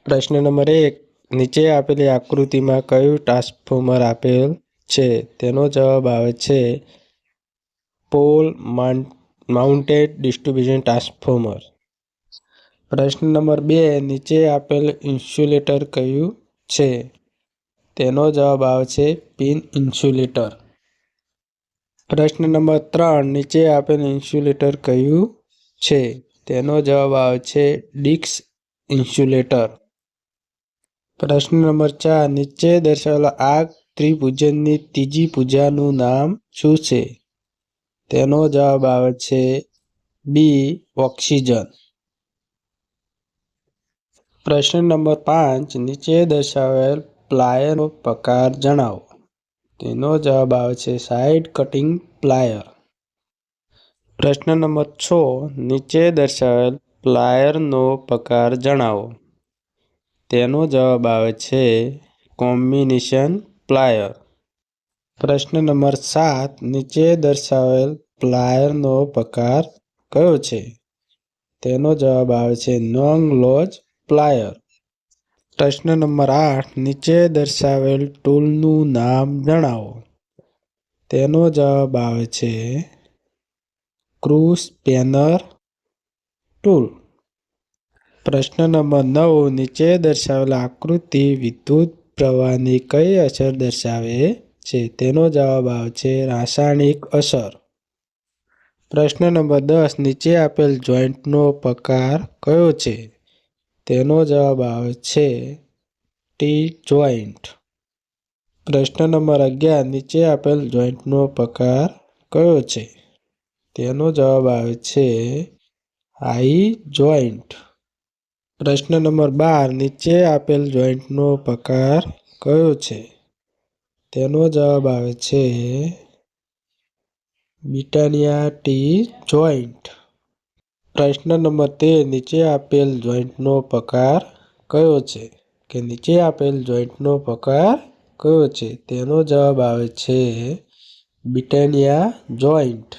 પ્રશ્ન નંબર 1, નીચે આપેલી આકૃતિમાં કયું ટ્રાન્સફોર્મર આપેલ છે? તેનો જવાબ આવે છે પોલ માઉન્ટેડ ડિસ્ટ્રીબ્યુશન ટ્રાન્સફોર્મર. પ્રશ્ન નંબર 2, નીચે આપેલ ઇન્સ્યુલેટર કયું છે? તેનો જવાબ આવે છે પિન ઇન્સ્યુલેટર. પ્રશ્ન નંબર 3, નીચે આપેલ ઇન્સ્યુલેટર કયું છે? તેનો જવાબ આવે છે ડિસ્ક ઇન્સ્યુલેટર. પ્રશ્ન નંબર 4, નીચે દર્શાવેલા આ ત્રિભુજની ત્રીજી ભુજાનું નામ શું છે? તેનો જવાબ આવે છે બી, ઓક્સિજન. પ્રશ્ન નંબર 5, નીચે દર્શાવેલ પ્લાયરનો પ્રકાર જણાવો. તેનો જવાબ આવે છે સાઇડ કટિંગ પ્લાયર. પ્રશ્ન નંબર 6, નીચે દર્શાવેલ પ્લાયરનો પ્રકાર જણાવો. તેનો જવાબ આવે છે કોમ્બિનેશન પ્લાયર. પ્રશ્ન નંબર 7, નીચે દર્શાવેલ પ્લાયરનો પ્રકાર કયો છે? તેનો જવાબ આવે છે નોંગ લોજ પ્લાયર. પ્રશ્ન નંબર 8, નીચે દર્શાવેલ ટૂલનું નામ જણાવો. તેનો જવાબ આવે છે સ્ક્રૂ સ્પેનર ટૂલ. પ્રશ્ન નંબર 9, નીચે દર્શાવેલ આકૃતિ વિદ્યુત પ્રવાહની કઈ અસર દર્શાવે છે? તેનો જવાબ આવે છે રાસાયણિક અસર. પ્રશ્ન નંબર 10, નીચે આપેલ જોઈન્ટનો પ્રકાર કયો છે? તેનો જવાબ આવે છે ટી જોઈન્ટ. પ્રશ્ન નંબર 11, નીચે આપેલ જોઈન્ટનો પ્રકાર કયો છે? તેનો જવાબ આવે છે આઈ જોઈન્ટ. પ્રશ્ન નંબર 12, નીચે આપેલ જોઈન્ટનો પ્રકાર કયો છે? તેનો જવાબ આવે છે બ્રિટાનિયા ટી જોઈન્ટ. પ્રશ્ન નંબર 13, નીચે આપેલ જોઈન્ટનો પ્રકાર કયો છે? નીચે આપેલ જોઈન્ટનો પ્રકાર કયો છે? તેનો જવાબ આવે છે બ્રિટાનિયા જોઈન્ટ.